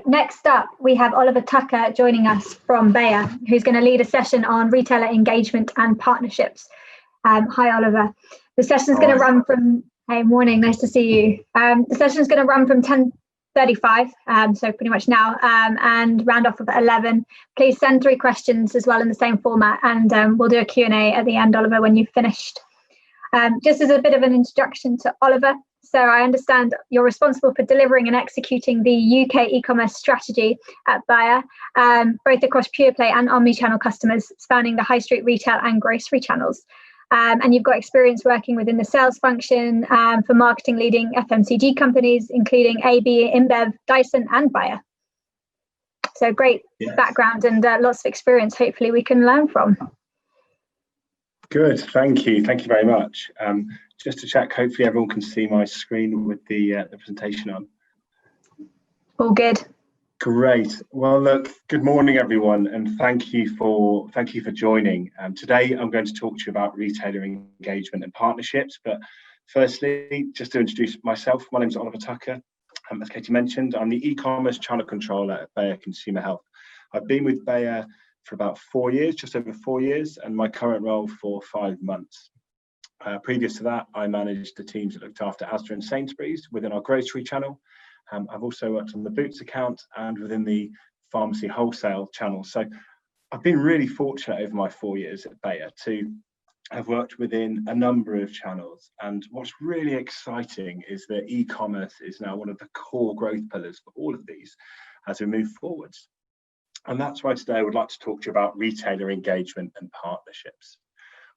Next up, we have Oliver Tucker joining us from Bayer, who's going to lead a session on retailer engagement and partnerships. Hi, Oliver. The session is going to run from, hey, morning, nice to see you. The session is going to run from 10:35, so pretty much now, and round off at 11. Please send 3 questions as well in the same format, and we'll do a Q&A at the end, Oliver, when you've finished. Just as a bit of an introduction to Oliver, so I understand you're responsible for delivering and executing the UK e-commerce strategy at Bayer, both across pure play and omni-channel customers, spanning the high street retail and grocery channels. And you've got experience working within the sales function for marketing leading FMCG companies, including AB, InBev, Dyson, and Bayer. So great background and lots of experience, hopefully we can learn from. Good, thank you very much. Just to check, hopefully everyone can see my screen with the presentation on. All good. Great. Well, look, good morning everyone, and thank you for joining. Today I'm going to talk to you about retailer engagement and partnerships. But firstly, just to introduce myself, my name is Oliver Tucker. As Katie mentioned, I'm the e-commerce channel controller at Bayer Consumer Health. I've been with Bayer for about 4 years, just over 4 years, and my current role for 5 months. Previous to that, I managed the teams that looked after Asda and Sainsbury's within our grocery channel. I've also worked on the Boots account and within the pharmacy wholesale channel. So I've been really fortunate over my 4 years at Bayer to have worked within a number of channels. And what's really exciting is that e-commerce is now one of the core growth pillars for all of these as we move forwards. And that's why today I would like to talk to you about retailer engagement and partnerships.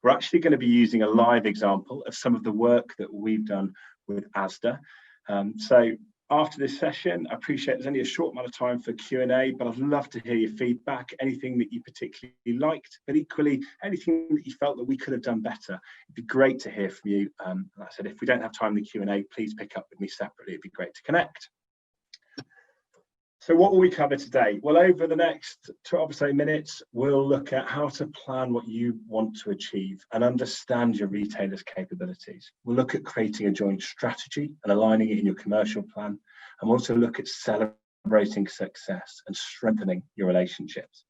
We're actually going to be using a live example of some of the work that we've done with Asda. So after this session, I appreciate there's only a short amount of time for Q&A, but I'd love to hear your feedback, anything that you particularly liked, but equally anything that you felt that we could have done better. It'd be great to hear from you. Like I said, if we don't have time in the Q&A, please pick up with me separately. It'd be great to connect. So what will we cover today? Well, over the next 12 or so minutes, we'll look at how to plan what you want to achieve and understand your retailer's capabilities. We'll look at creating a joint strategy and aligning it in your commercial plan. And we'll also look at celebrating success and strengthening your relationships.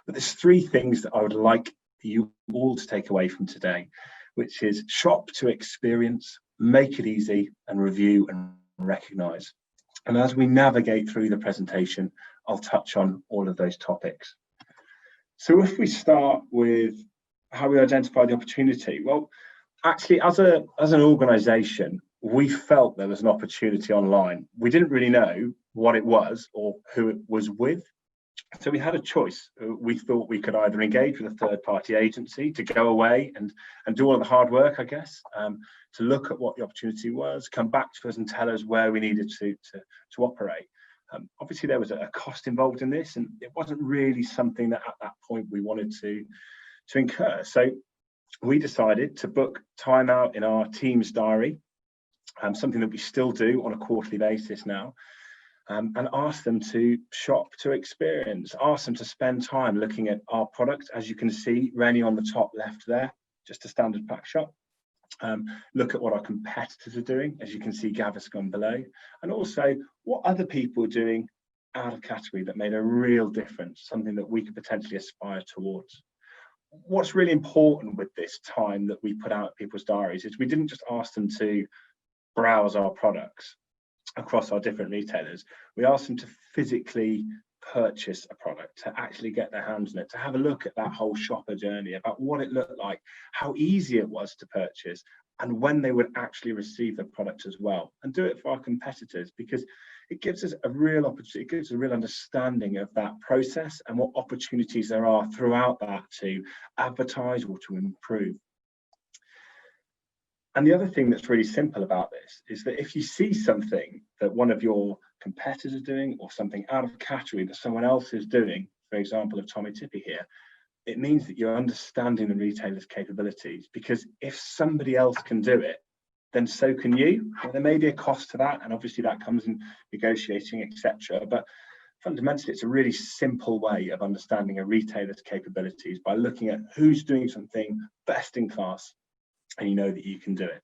But there's 3 things that I would like you all to take away from today, which is shop to experience, make it easy, and review and recognize. And as we navigate through the presentation, I'll touch on all of those topics. So if we start with how we identify the opportunity, well, actually, as an organisation, we felt there was an opportunity online. We didn't really know what it was or who it was with. So we had a choice. We thought we could either engage with a third-party agency to go away and do all of the hard work, I guess, to look at what the opportunity was, come back to us and tell us where we needed to operate. Obviously, there was a cost involved in this, and it wasn't really something that at that point we wanted to incur. So we decided to book time out in our team's diary, something that we still do on a quarterly basis now. And ask them to shop to experience, ask them to spend time looking at our product. As you can see, Rennie on the top left there, just a standard pack shop. Look at what our competitors are doing, as you can see Gaviscon below, and also what other people are doing out of category that made a real difference, something that we could potentially aspire towards. What's really important with this time that we put out at people's diaries is we didn't just ask them to browse our products across our different retailers. We asked them to physically purchase a product, to actually get their hands on it, to have a look at that whole shopper journey, about what it looked like, how easy it was to purchase, and when they would actually receive the product as well, and do it for our competitors, because it gives us a real opportunity, it gives a real understanding of that process and what opportunities there are throughout that to advertise or to improve. And the other thing that's really simple about this is that if you see something that one of your competitors are doing, or something out of category that someone else is doing, for example, of Tommy Tippy here, it means that you're understanding the retailer's capabilities, because if somebody else can do it, then so can you. Well, there may be a cost to that, and obviously that comes in negotiating, etc. But fundamentally, it's a really simple way of understanding a retailer's capabilities by looking at who's doing something best in class, and you know that you can do it.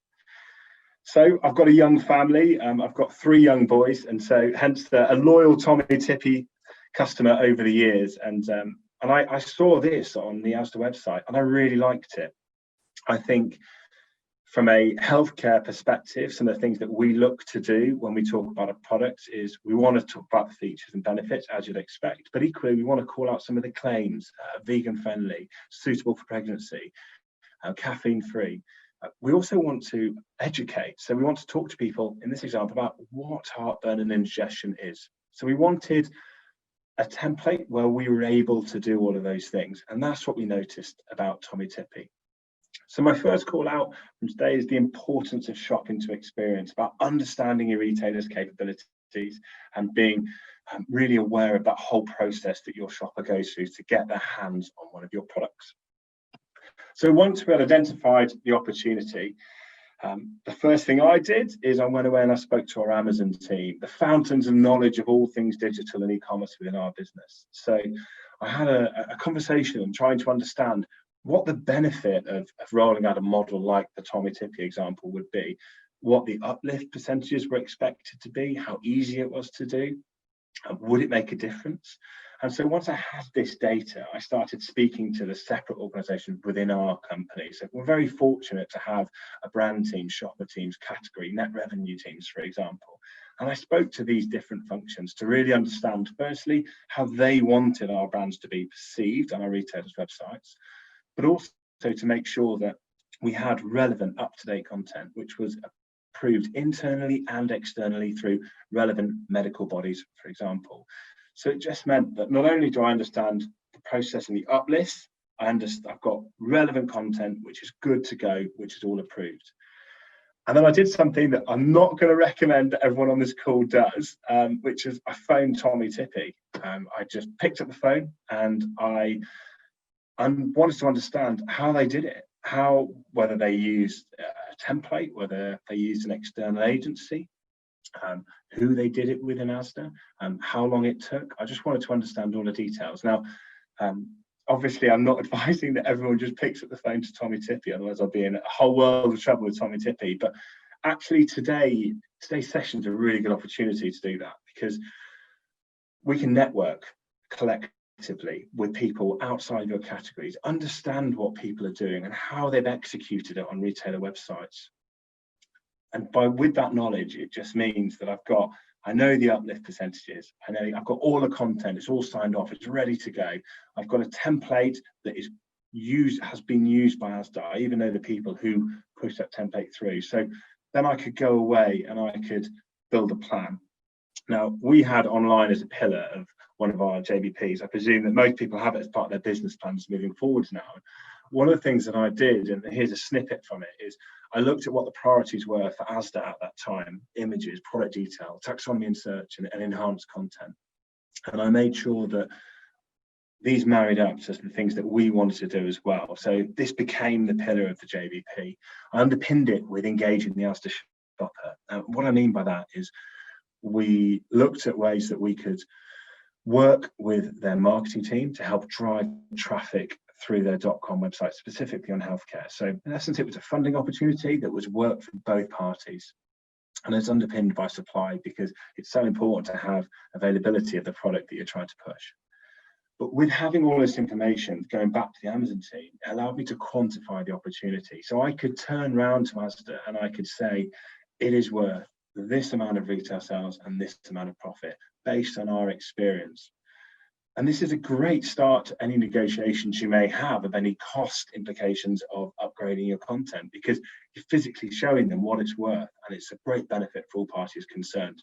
So I've got a young family. I've got 3 young boys, and so hence a loyal Tommy Tippy customer over the years. And I saw this on the Asda website, and I really liked it. I think from a healthcare perspective, some of the things that we look to do when we talk about a product is we want to talk about the features and benefits, as you'd expect, but equally we want to call out some of the claims: vegan friendly, suitable for pregnancy, caffeine free. We also want to educate. So we want to talk to people in this example about what heartburn and indigestion is. So we wanted a template where we were able to do all of those things. And that's what we noticed about Tommy Tippy. So my first call out from today is the importance of shopping to experience, about understanding your retailer's capabilities and being really aware of that whole process that your shopper goes through to get their hands on one of your products. So once we had identified the opportunity, the first thing I did is I went away and I spoke to our Amazon team, the fountains of knowledge of all things digital and e-commerce within our business. So I had a conversation and trying to understand what the benefit of rolling out a model like the Tommy Tippy example would be, what the uplift percentages were expected to be, how easy it was to do, would it make a difference? And so once I had this data, I started speaking to the separate organizations within our company. So we're very fortunate to have a brand team, shopper teams, category, net revenue teams, for example. And I spoke to these different functions to really understand, firstly, how they wanted our brands to be perceived on our retailers' websites, but also to make sure that we had relevant, up-to-date content, which was approved internally and externally through relevant medical bodies, for example. So it just meant that not only do I understand the process and the uplist, I've got relevant content, which is good to go, which is all approved. And then I did something that I'm not going to recommend that everyone on this call does, which is I phoned Tommy Tippy. I just picked up the phone and I wanted to understand how they did it, whether they used a template, whether they used an external agency, who they did it with in Asda, how long it took. I just wanted to understand all the details. Now, obviously, I'm not advising that everyone just picks up the phone to Tommy Tippy, otherwise I'll be in a whole world of trouble with Tommy Tippy. But actually today's session is a really good opportunity to do that, because we can network collectively with people outside your categories, understand what people are doing and how they've executed it on retailer websites. And with that knowledge, it just means that I know the uplift percentages. I know I've got all the content. It's all signed off. It's ready to go. I've got a template that has been used by Asda. I even know the people who push that template through. So then I could go away and I could build a plan. Now, we had online as a pillar of one of our JBPs. I presume that most people have it as part of their business plans moving forwards now. One of the things that I did, and here's a snippet from it, is I looked at what the priorities were for Asda at that time: images, product detail, taxonomy and search, and enhanced content. And I made sure that these married up to the things that we wanted to do as well. So this became the pillar of the JBP. I underpinned it with engaging the Asda shopper. What I mean by that is we looked at ways that we could work with their marketing team to help drive traffic through their .com website, specifically on healthcare. So in essence, it was a funding opportunity that was work for both parties. And it's underpinned by supply, because it's so important to have availability of the product that you're trying to push. But with having all this information, going back to the Amazon team, it allowed me to quantify the opportunity. So I could turn around to Asda and I could say, it is worth this amount of retail sales and this amount of profit based on our experience. And this is a great start to any negotiations you may have of any cost implications of upgrading your content, because you're physically showing them what it's worth, and it's a great benefit for all parties concerned.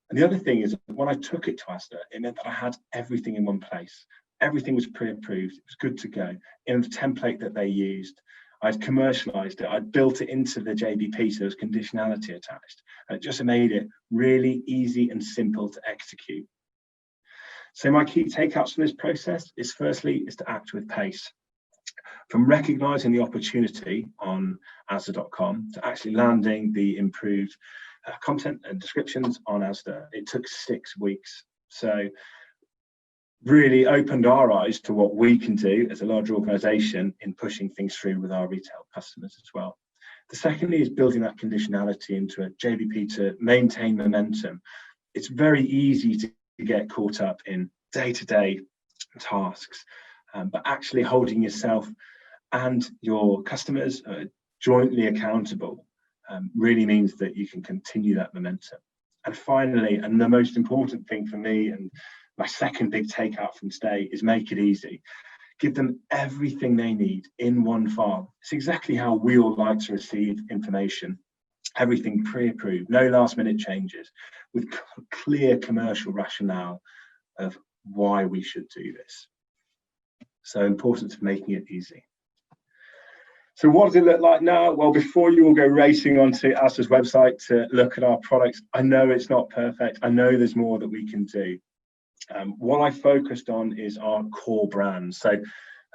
And the other thing is, when I took it to Asda, it meant that I had everything in one place. Everything was pre-approved. It was good to go in the template that they used. I'd commercialized it. I'd built it into the JBP, so there was conditionality attached. And it just made it really easy and simple to execute. So my key takeouts from this process is, firstly, is to act with pace. From recognizing the opportunity on Asda.com to actually landing the improved content and descriptions on Asda, it took 6 weeks. So really opened our eyes to what we can do as a larger organization in pushing things through with our retail customers as well. The secondly is building that conditionality into a JVP to maintain momentum. It's very easy to get caught up in day-to-day tasks, but actually holding yourself and your customers jointly accountable really means that you can continue that momentum. And finally, and the most important thing for me, and my second big takeout from today, is make it easy. Give them everything they need in one file. It's exactly how we all like to receive information. Everything pre-approved, no last-minute changes, with clear commercial rationale of why we should do this. So important to making it easy. So what does it look like now? Well, before you all go racing onto Asda's website to look at our products, I know it's not perfect. I know there's more that we can do. What I focused on is our core brands. So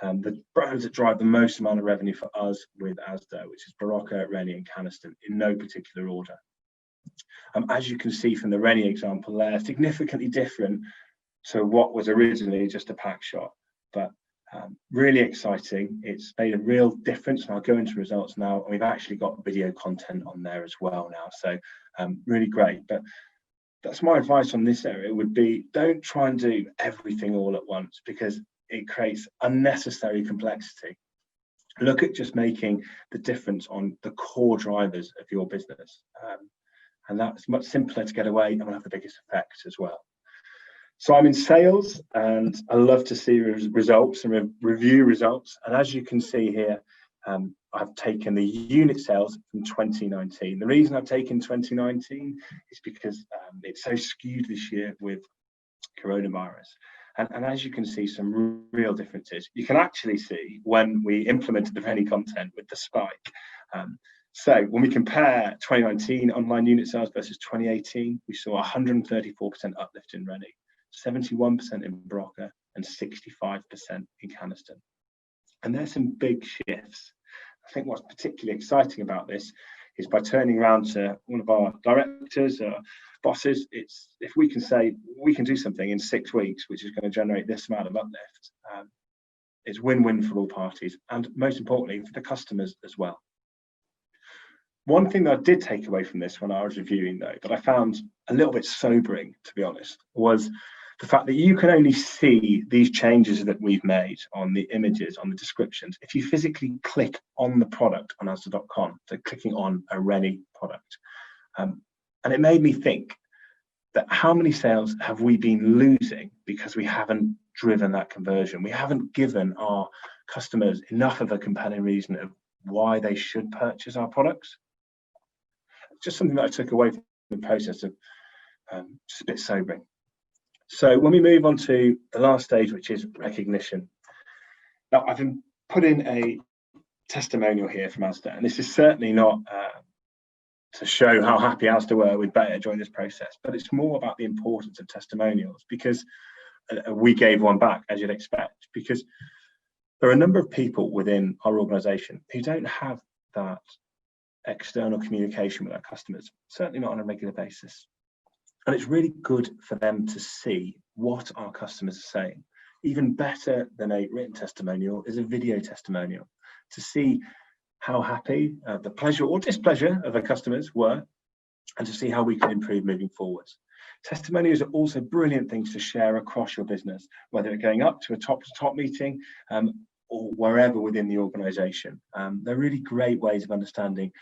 the brands that drive the most amount of revenue for us with Asda, which is Barocca, Rennie and Caniston, in no particular order. As you can see from the Rennie example, they're significantly different to what was originally just a pack shot, but really exciting. It's made a real difference, and I'll go into results now. And we've actually got video content on there as well now, so really great. But that's my advice on this area would be, don't try and do everything all at once, because it creates unnecessary complexity. Look at just making the difference on the core drivers of your business, and that's much simpler to get away and will have the biggest effect as well. So I'm in sales, and I love to see results and review results. And as you can see here, I've taken the unit sales from 2019. The reason I've taken 2019 is because it's so skewed this year with coronavirus. And as you can see, some real differences. You can actually see when we implemented the Rennie content with the spike. So when we compare 2019 online unit sales versus 2018, we saw 134% uplift in Rennie, 71% in Barocca, and 65% in Caniston. And there's some big shifts. I think what's particularly exciting about this is by turning around to one of our directors or bosses, it's if we can say we can do something in 6 weeks, which is going to generate this amount of uplift, it's win-win for all parties, and most importantly for the customers as well. One thing that I did take away from this when I was reviewing, though, that I found a little bit sobering, to be honest, was the fact that you can only see these changes that we've made on the images, on the descriptions, if you physically click on the product on Asda.com, so clicking on a Rennie product. And it made me think that how many sales have we been losing because we haven't driven that conversion? We haven't given our customers enough of a compelling reason of why they should purchase our products. Just something that I took away from the process of just a bit sobering. So when we move on to the last stage, which is recognition. Now, I've put in a testimonial here from Asda, and this is certainly not to show how happy Asda were with Beta during this process, but it's more about the importance of testimonials, because we gave one back, as you'd expect, because there are a number of people within our organisation who don't have that external communication with our customers, certainly not on a regular basis. And it's really good for them to see what our customers are saying. Even better than a written testimonial is a video testimonial, to see how happy, the pleasure or displeasure of the customers were, and to see how we can improve moving forwards. Testimonials are also brilliant things to share across your business, whether it's going up to a top-to-top meeting or wherever within the organisation. They're really great ways of understanding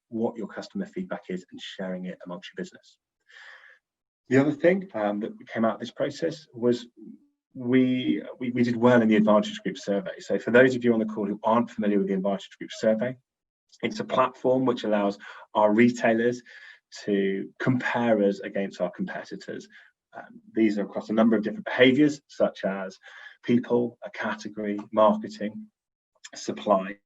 what your customer feedback is and sharing it amongst your business. The other thing that came out of this process was we did well in the Advantage Group survey. So for those of you on the call who aren't familiar with the Advantage Group survey, it's a platform which allows our retailers to compare us against our competitors. These are across a number of different behaviours, such as people, a category, marketing, supply.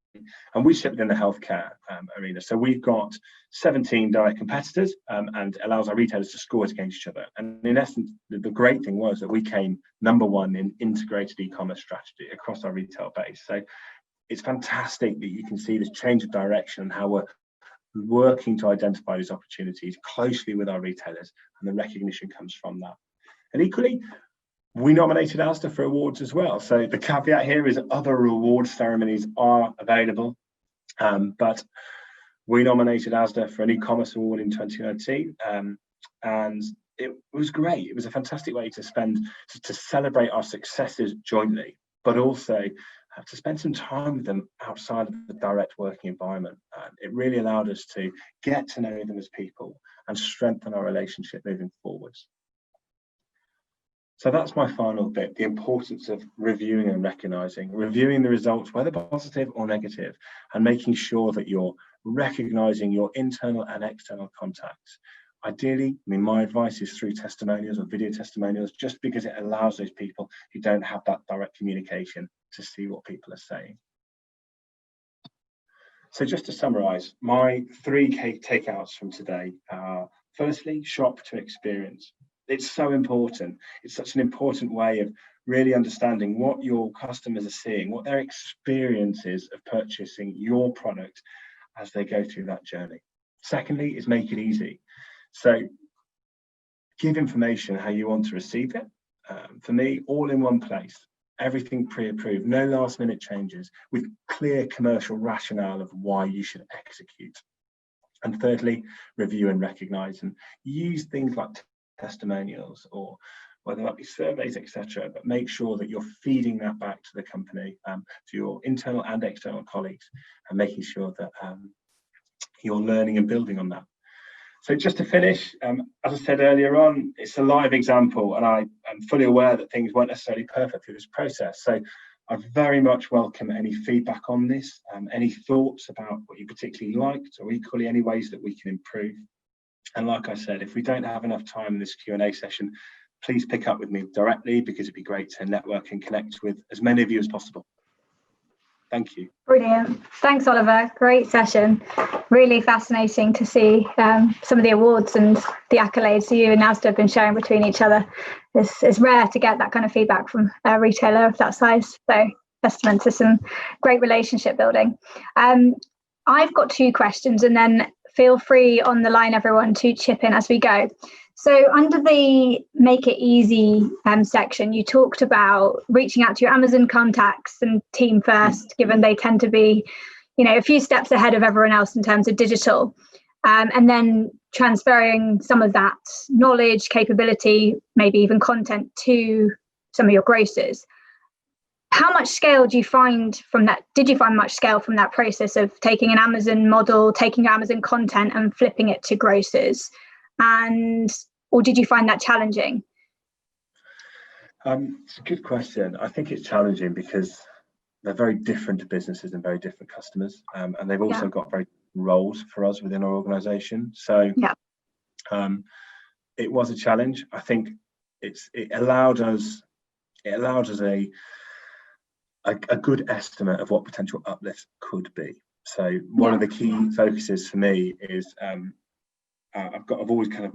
And we sit within the healthcare arena. So we've got 17 direct competitors and allows our retailers to score against each other. And in essence, the great thing was that we came #1 in integrated e-commerce strategy across our retail base. So it's fantastic that you can see this change of direction and how we're working to identify these opportunities closely with our retailers, and the recognition comes from that. And equally, we nominated Asda for awards as well. So the caveat here is other award ceremonies are available, but We nominated Asda for an eCommerce award in 2019, and it was great. It was a fantastic way to celebrate our successes jointly, but also to spend some time with them outside of the direct working environment. It really allowed us to get to know them as people and strengthen our relationship moving forwards. So that's my final bit, the importance of reviewing and reviewing the results, whether positive or negative, and making sure that you're recognizing your internal and external contacts. Ideally, my advice is through testimonials or video testimonials, just because it allows those people who don't have that direct communication to see what people are saying. So just to summarize, my 3 key takeouts from today are, firstly, shop to experience. It's so important. It's such an important way of really understanding what your customers are seeing, what their experience is of purchasing your product as they go through that journey. Secondly, is make it easy. So give information how you want to receive it. For me, all in one place, everything pre-approved, no last minute changes, with clear commercial rationale of why you should execute. And thirdly, review and recognize, and use things like testimonials, or whether that be surveys, etc., but make sure that you're feeding that back to the company, to your internal and external colleagues, and making sure that you're learning and building on that. So just to finish, as I said earlier on, it's a live example, and I am fully aware that things weren't necessarily perfect through this process. So I very much welcome any feedback on this, any thoughts about what you particularly liked, or equally any ways that we can improve. And like I said, if we don't have enough time in this Q&A session, please pick up with me directly, because it'd be great to network and connect with as many of you as possible. Thank you. Brilliant. Thanks, Oliver. Great session. Really fascinating to see some of the awards and the accolades you and Asda have been sharing between each other. It's rare to get that kind of feedback from a retailer of that size. So testament to some great relationship building. I've got 2 questions, and then feel free on the line, everyone, to chip in as we go. So under the Make It Easy section, you talked about reaching out to your Amazon contacts and team first, given they tend to be, a few steps ahead of everyone else in terms of digital, and then transferring some of that knowledge, capability, maybe even content to some of your grocers. How much scale do you find from that? Did you find much scale from that process of taking an Amazon model, taking your Amazon content and flipping it to grocers? Or did you find that challenging? It's a good question. I think it's challenging because they're very different businesses and very different customers, and they've also got very different roles for us within our organisation. So it was a challenge. I think it allowed us a good estimate of what potential uplifts could be. So one of the key focuses for me is I've always kind of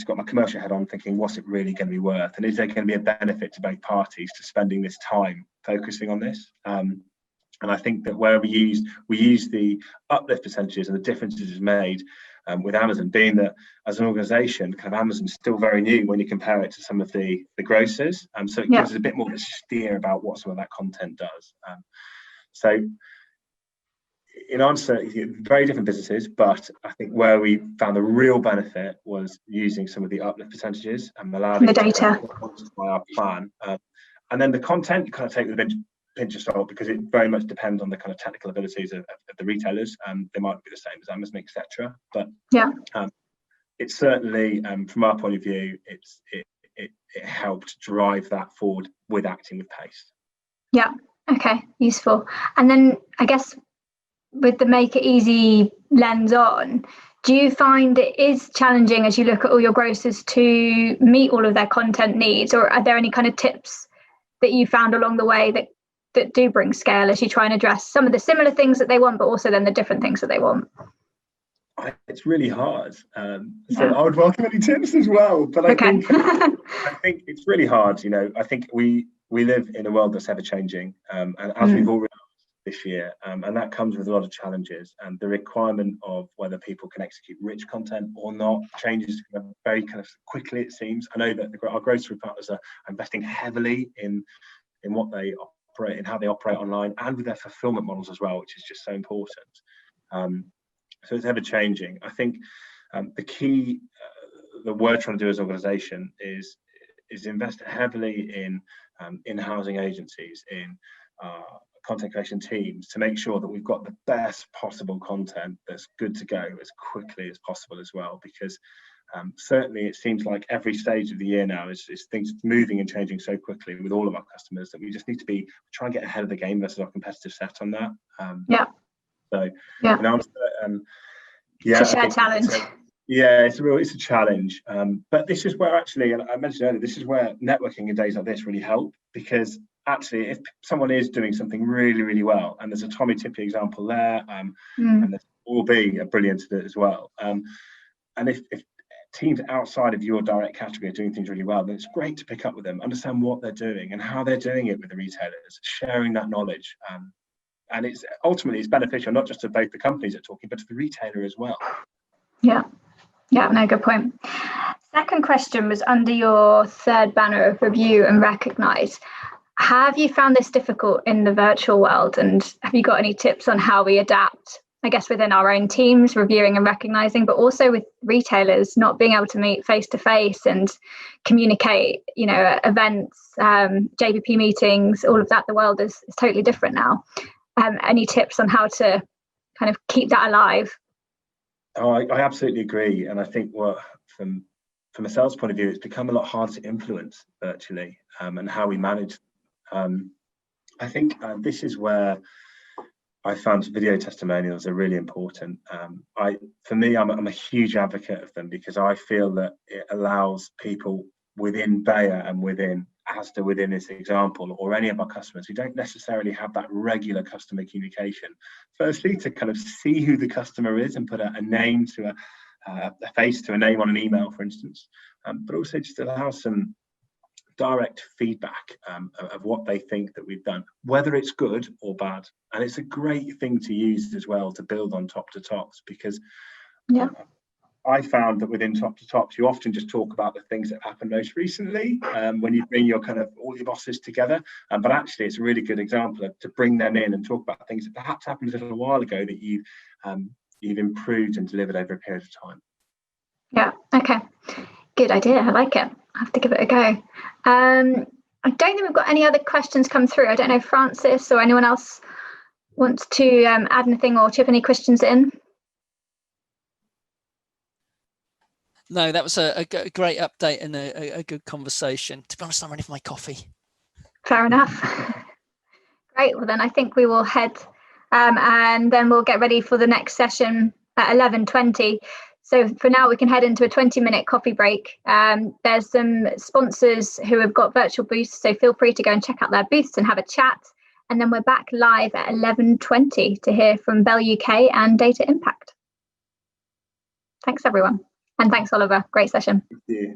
got my commercial head on, thinking, what's it really going to be worth, and is there going to be a benefit to both parties to spending this time focusing on this? And I think that where we use the uplift percentages and the differences it's made with Amazon, being that as an organisation, kind of Amazon's still very new when you compare it to some of the grocers, so it gives us a bit more of a steer about what some of that content does. So in answer, very different businesses, but I think where we found the real benefit was using some of the uplift percentages and allowing the data by our plan. And then the content you kind of take with a pinch of salt, because it very much depends on the kind of technical abilities of the retailers. They might be the same as Amazon, etc. But it's certainly, from our point of view, it helped drive that forward with acting with pace. Yeah. Okay. Useful. And then I guess, with the Make It Easy lens on, do you find it is challenging as you look at all your grocers to meet all of their content needs, or are there any kind of tips that you found along the way that do bring scale as you try and address some of the similar things that they want, but also then the different things that they want? It's really hard. So I would welcome any tips as well, but I think it's really hard. I think we live in a world that's ever changing, and as we've all realized this year, and that comes with a lot of challenges, and the requirement of whether people can execute rich content or not changes very kind of quickly, it seems. I know that our grocery partners are investing heavily in what they operate and how they operate online, and with their fulfillment models as well, which is just so important. So it's ever changing. I think the key that we're trying to do as an organisation is invest heavily in housing agencies, in content creation teams, to make sure that we've got the best possible content that's good to go as quickly as possible as well, because certainly it seems like every stage of the year now is things moving and changing so quickly with all of our customers that we just need to try and get ahead of the game versus our competitive set on that. So yeah, and it's a shared challenge. It's a challenge, but this is where actually, and I mentioned earlier, this is where networking in days like this really help, because actually if someone is doing something really, really well, and there's a Tommy Tippy example there, and there's will be a brilliant as well, and if teams outside of your direct category are doing things really well, then it's great to pick up with them, understand what they're doing and how they're doing it with the retailers, sharing that knowledge, and it's ultimately beneficial not just to both the companies that are talking, but to the retailer as well. No, good point. Second question was under your third banner of review and recognise. Have you found this difficult in the virtual world, and have you got any tips on how we adapt, I guess, within our own teams, reviewing and recognising, but also with retailers not being able to meet face to face and communicate, events, JVP meetings, all of that? The world is totally different now. Any tips on how to kind of keep that alive? Oh, I absolutely agree, and I think from a sales point of view, it's become a lot harder to influence virtually, and how we manage. I think this is where I found video testimonials are really important. For me, I'm a huge advocate of them, because I feel that it allows people within Bayer and within Asda, within this example, or any of our customers who don't necessarily have that regular customer communication, firstly to kind of see who the customer is and put a name to a face to a name on an email, for instance, but also just allow some direct feedback of what they think that we've done, whether it's good or bad. And it's a great thing to use as well to build on top to tops, because I found that within top to tops, you often just talk about the things that happened most recently, when you bring your kind of all your bosses together. But actually, it's a really good example to bring them in and talk about things that perhaps happened a little while ago that you've improved and delivered over a period of time. Yeah. Okay. Good idea. I like it. I have to give it a go. I don't think we've got any other questions come through. I don't know if Francis or anyone else wants to add anything or chip any questions in. No, that was a great update and a good conversation. To be honest, I'm ready for my coffee. Fair enough. Great. Well, then I think we will head and then we'll get ready for the next session at 11:20. So for now, we can head into a 20-minute coffee break. There's some sponsors who have got virtual booths, so feel free to go and check out their booths and have a chat. And then we're back live at 11:20 to hear from Bell UK and Data Impact. Thanks, everyone. And thanks, Oliver. Great session. Thank you.